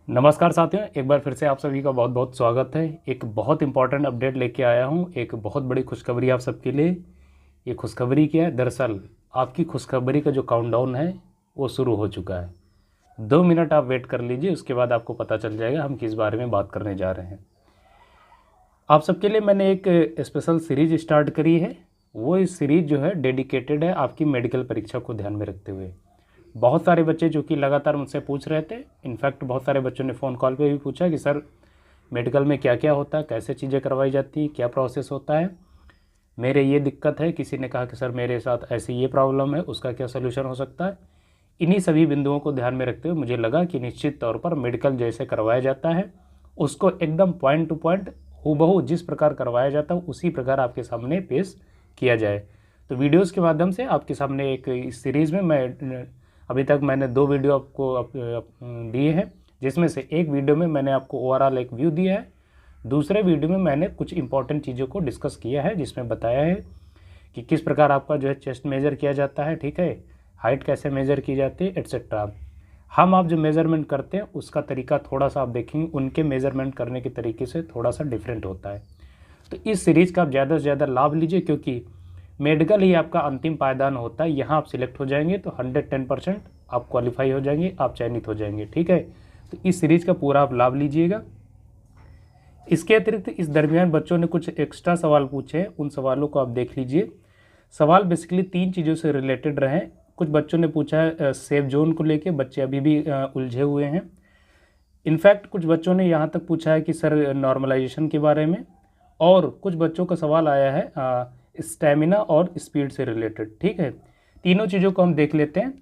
नमस्कार साथियों, एक बार फिर से आप सभी का बहुत बहुत स्वागत है। एक बहुत इंपॉर्टेंट अपडेट लेके आया हूँ, एक बहुत बड़ी खुशखबरी आप सबके लिए। ये खुशखबरी क्या है? दरअसल आपकी खुशखबरी का जो काउंटडाउन है वो शुरू हो चुका है। 2 मिनट आप वेट कर लीजिए, उसके बाद आपको पता चल जाएगा हम किस बारे में बात करने जा रहे हैं। आप सबके लिए मैंने एक स्पेशल सीरीज स्टार्ट करी है। वो इस सीरीज जो है डेडिकेटेड है आपकी मेडिकल परीक्षा को ध्यान में रखते हुए। बहुत सारे बच्चे जो कि लगातार मुझसे पूछ रहे थे, इनफैक्ट बहुत सारे बच्चों ने फ़ोन कॉल पे भी पूछा कि सर मेडिकल में क्या क्या होता है, कैसे चीज़ें करवाई जाती है, क्या प्रोसेस होता है, मेरे ये दिक्कत है। किसी ने कहा कि सर मेरे साथ ऐसी ये प्रॉब्लम है, उसका क्या सोल्यूशन हो सकता है। इन्हीं सभी बिंदुओं को ध्यान में रखते हुए मुझे लगा कि निश्चित तौर पर मेडिकल जैसे करवाया जाता है उसको एकदम पॉइंट टू पॉइंट हूबहू जिस प्रकार करवाया जाता है उसी प्रकार आपके सामने पेश किया जाए। तो वीडियोज़ के माध्यम से आपके सामने एक इस सीरीज़ में मैं अभी तक मैंने 2 वीडियो आपको दिए हैं, जिसमें से एक वीडियो में मैंने आपको ओवरऑल एक व्यू दिया है। दूसरे वीडियो में मैंने कुछ इंपॉर्टेंट चीज़ों को डिस्कस किया है, जिसमें बताया है कि किस प्रकार आपका जो है चेस्ट मेज़र किया जाता है, ठीक है, हाइट कैसे मेज़र की जाती है, एट्सेट्रा। हम आप जो मेज़रमेंट करते हैं उसका तरीका थोड़ा सा आप देखेंगे, उनके मेज़रमेंट करने के तरीके से थोड़ा सा डिफरेंट होता है। तो इस सीरीज़ का आप ज़्यादा से ज़्यादा लाभ लीजिए, क्योंकि मेडिकल ही आपका अंतिम पायदान होता है। यहाँ आप सिलेक्ट हो जाएंगे तो 110% आप क्वालिफाई हो जाएंगे, आप चयनित हो जाएंगे, ठीक है। तो इस सीरीज़ का पूरा आप लाभ लीजिएगा। इसके अतिरिक्त इस दरमियान बच्चों ने कुछ एक्स्ट्रा सवाल पूछे हैं, उन सवालों को आप देख लीजिए। सवाल बेसिकली 3 चीज़ों से रिलेटेड रहे। कुछ बच्चों ने पूछा है सेफ जोन को लेके, बच्चे अभी भी उलझे हुए हैं। इनफैक्ट कुछ बच्चों ने यहाँ तक पूछा है कि सर नॉर्मलाइजेशन के बारे में, और कुछ बच्चों का सवाल आया है स्टेमिना और स्पीड से रिलेटेड, ठीक है। तीनों चीज़ों को हम देख लेते हैं।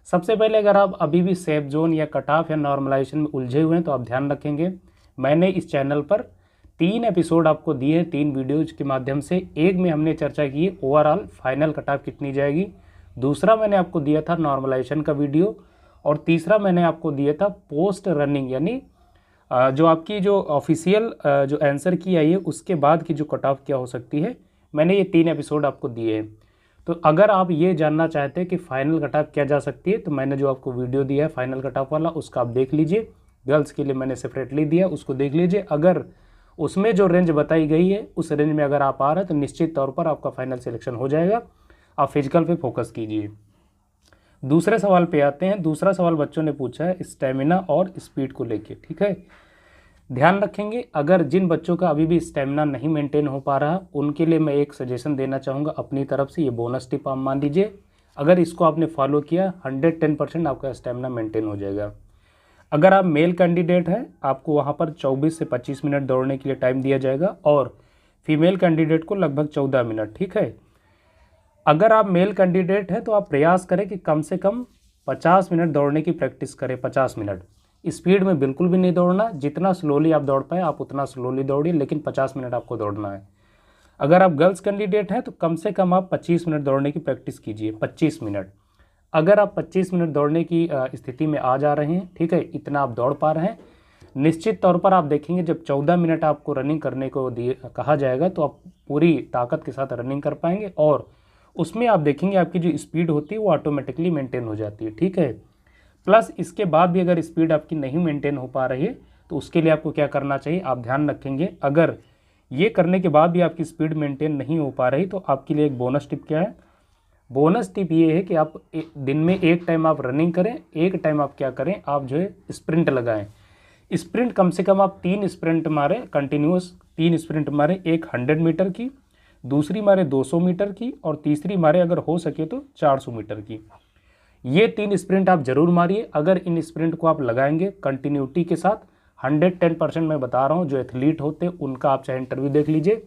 सबसे पहले अगर आप अभी भी सेफ जोन या कट ऑफ या नॉर्मलाइजेशन में उलझे हुए हैं तो आप ध्यान रखेंगे, मैंने इस चैनल पर 3 एपिसोड आपको दिए हैं, 3 वीडियोज़ के माध्यम से। एक में हमने चर्चा की ओवरऑल फाइनल कट ऑफ कितनी जाएगी, दूसरा मैंने आपको दिया था नॉर्मलाइजेशन का वीडियो, और तीसरा मैंने आपको दिया था पोस्ट रनिंग, यानी जो आपकी जो ऑफिशियल जो आंसर की आई है उसके बाद की जो कट ऑफ क्या हो सकती है। मैंने ये 3 एपिसोड आपको दिए हैं। तो अगर आप ये जानना चाहते हैं कि फाइनल कट ऑफ क्या जा सकती है, तो मैंने जो आपको वीडियो दिया है फाइनल कट ऑफ वाला, उसका आप देख लीजिए। गर्ल्स के लिए मैंने सेपरेटली दिया, उसको देख लीजिए। अगर उसमें जो रेंज बताई गई है उस रेंज में अगर आप आ रहे हैं तो निश्चित तौर पर आपका फाइनल सिलेक्शन हो जाएगा। आप फिजिकल पे फोकस कीजिए। दूसरे सवाल पे आते हैं। दूसरा सवाल बच्चों ने पूछा है स्टेमिना और स्पीड को लेके, ठीक है। ध्यान रखेंगे, अगर जिन बच्चों का अभी भी स्टेमिना नहीं मेंटेन हो पा रहा उनके लिए मैं एक सजेशन देना चाहूँगा अपनी तरफ से। ये बोनस टिप आप मान लीजिए, अगर इसको आपने फॉलो किया 110% आपका स्टेमिना मेंटेन हो जाएगा। अगर आप मेल कैंडिडेट हैं, आपको वहाँ पर 24 से 25 मिनट दौड़ने के लिए टाइम दिया जाएगा, और फीमेल कैंडिडेट को लगभग 14 मिनट, ठीक है। अगर आप मेल कैंडिडेट हैं तो आप प्रयास करें कि कम से कम 50 मिनट दौड़ने की प्रैक्टिस करें। 50 मिनट स्पीड में बिल्कुल भी नहीं दौड़ना, जितना स्लोली आप दौड़ पाए आप उतना स्लोली दौड़िए, लेकिन 50 मिनट आपको दौड़ना है। अगर आप गर्ल्स कैंडिडेट हैं तो कम से कम आप 25 मिनट दौड़ने की प्रैक्टिस कीजिए। 25 मिनट, अगर आप 25 मिनट दौड़ने की स्थिति में आ जा रहे हैं, ठीक है, इतना आप दौड़ पा रहे हैं, निश्चित तौर पर आप देखेंगे जब 14 मिनट आपको रनिंग करने को कहा जाएगा तो आप पूरी ताकत के साथ रनिंग कर पाएंगे, और उसमें आप देखेंगे आपकी जो स्पीड होती है वो ऑटोमेटिकली मेंटेन हो जाती है, ठीक है। प्लस इसके बाद भी अगर स्पीड आपकी नहीं मेंटेन हो पा रही है तो उसके लिए आपको क्या करना चाहिए, आप ध्यान रखेंगे। अगर ये करने के बाद भी आपकी स्पीड मेंटेन नहीं हो पा रही तो आपके लिए एक बोनस टिप क्या है। बोनस टिप ये है कि आप दिन में एक टाइम आप रनिंग करें, एक टाइम आप क्या करें, आप जो है स्प्रिंट लगाएं। स्प्रिंट कम से कम आप 3 स्प्रिंट मारें, कंटिन्यूस 3 स्प्रिंट मारें। एक 100 मीटर की, दूसरी मारे 200 मीटर की, और तीसरी मारे अगर हो सके तो 400 मीटर की। ये 3 स्प्रिंट आप जरूर मारिए। अगर इन स्प्रिंट को आप लगाएंगे कंटिन्यूटी के साथ, 110% मैं बता रहा हूँ, जो एथलीट होते हैं उनका आप चाहे इंटरव्यू देख लीजिए,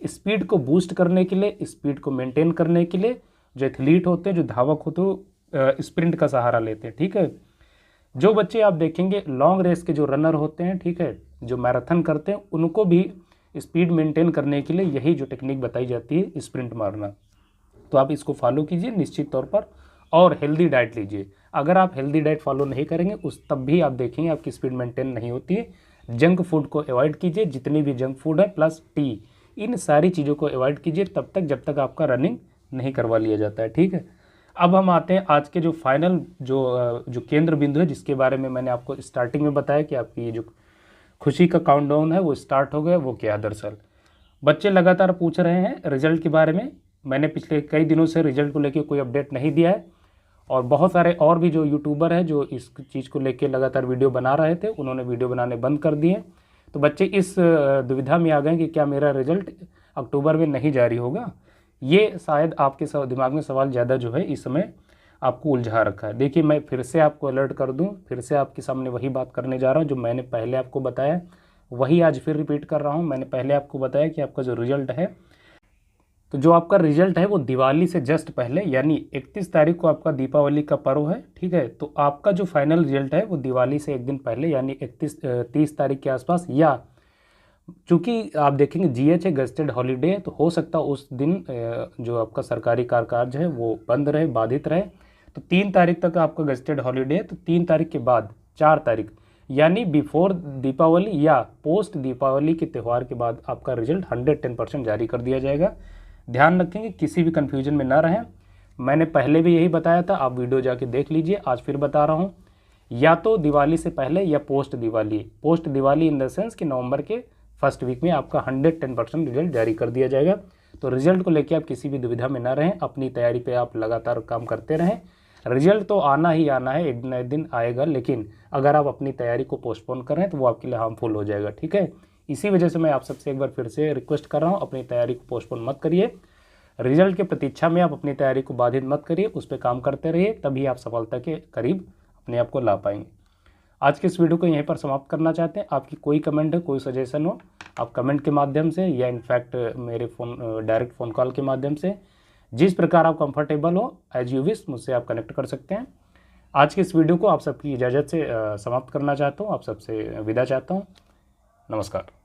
स्पीड को बूस्ट करने के लिए, स्पीड को मेंटेन करने के लिए जो एथलीट होते हैं, जो धावक होते हैं, स्प्रिंट का सहारा लेते हैं, ठीक है। जो बच्चे आप देखेंगे लॉन्ग रेस के जो रनर होते हैं, ठीक है, जो मैराथन करते हैं, उनको भी स्पीड मेंटेन करने के लिए यही जो टेक्निक बताई जाती है स्प्रिंट मारना। तो आप इसको फॉलो कीजिए निश्चित तौर पर, और हेल्दी डाइट लीजिए। अगर आप हेल्दी डाइट फॉलो नहीं करेंगे उस तब भी आप देखेंगे आपकी स्पीड मेंटेन नहीं होती है। जंक फूड को अवॉइड कीजिए, जितनी भी जंक फूड है प्लस टी, इन सारी चीज़ों को अवॉइड कीजिए तब तक जब तक आपका रनिंग नहीं करवा लिया जाता है, ठीक है। अब हम आते हैं आज के जो फाइनल जो केंद्र बिंदु है, जिसके बारे में मैंने आपको स्टार्टिंग में बताया कि आपकी ये जो खुशी का काउंटडाउन है वो स्टार्ट हो गया। वो क्या है? दरअसल बच्चे लगातार पूछ रहे हैं रिजल्ट के बारे में। मैंने पिछले कई दिनों से रिजल्ट को लेकर कोई अपडेट नहीं दिया है, और बहुत सारे और भी जो यूट्यूबर हैं जो इस चीज़ को लेकर लगातार वीडियो बना रहे थे, उन्होंने वीडियो बनाने बंद कर दिए। तो बच्चे इस दुविधा में आ गए कि क्या मेरा रिजल्ट अक्टूबर में नहीं जारी होगा। ये शायद आपके दिमाग में सवाल ज़्यादा जो है इस समय आपको उलझा रखा है। देखिए, मैं फिर से आपको अलर्ट कर दूं, फिर से आपके सामने वही बात करने जा रहा हूं जो मैंने पहले आपको बताया, वही आज फिर रिपीट कर रहा हूं। मैंने पहले आपको बताया कि आपका जो रिजल्ट है, तो जो आपका रिजल्ट है वो दिवाली से जस्ट पहले, यानी 31 तारीख को आपका दीपावली का पर्व है, ठीक है। तो आपका जो फाइनल रिजल्ट है वो दिवाली से एक दिन पहले, यानी 30 तारीख के आसपास, या चूँकि आप देखेंगे GH है, गजटेड हॉलीडे, तो हो सकता है उस दिन जो आपका सरकारी कामकाज है वो बंद रहे, बाधित रहे। तो 3 तारीख तक आपका गजटेड हॉलीडे है। तो 3 तारीख के बाद 4 तारीख, यानी बिफोर दीपावली या पोस्ट दीपावली के त्यौहार के बाद आपका रिजल्ट 110% जारी कर दिया जाएगा। ध्यान रखेंगे, किसी भी कन्फ्यूजन में ना रहें। मैंने पहले भी यही बताया था, आप वीडियो जाके देख लीजिए, आज फिर बता रहा हूँ। या तो दिवाली से पहले या post Diwali in the sense कि नवंबर के फर्स्ट वीक में आपका 110% रिजल्ट जारी कर दिया जाएगा। तो रिजल्ट को लेकर आप किसी भी दुविधा में ना रहें, अपनी तैयारी पे आप लगातार काम करते रहें। रिजल्ट तो आना ही आना है, एक न एक दिन आएगा, लेकिन अगर आप अपनी तैयारी को पोस्टपोन कर रहे हैं तो वो आपके लिए हार्मफुल हो जाएगा, ठीक है। इसी वजह से मैं आप सबसे एक बार फिर से रिक्वेस्ट कर रहा हूँ, अपनी तैयारी को पोस्टपोन मत करिए। रिजल्ट के प्रतीक्षा में आप अपनी तैयारी को बाधित मत करिए, उस पर काम करते रहिए, तभी आप सफलता के करीब अपने आप को ला पाएंगे। आज के इस वीडियो को यहीं पर समाप्त करना चाहते हैं। आपकी कोई कमेंट है, कोई सजेशन हो, आप कमेंट के माध्यम से या इनफैक्ट मेरे डायरेक्ट फ़ोन कॉल के माध्यम से, जिस प्रकार आप कंफर्टेबल हो, एज यू विश, मुझसे आप कनेक्ट कर सकते हैं। आज के इस वीडियो को आप सबकी इजाज़त से समाप्त करना चाहता हूँ, आप सबसे विदा चाहता हूँ। नमस्कार।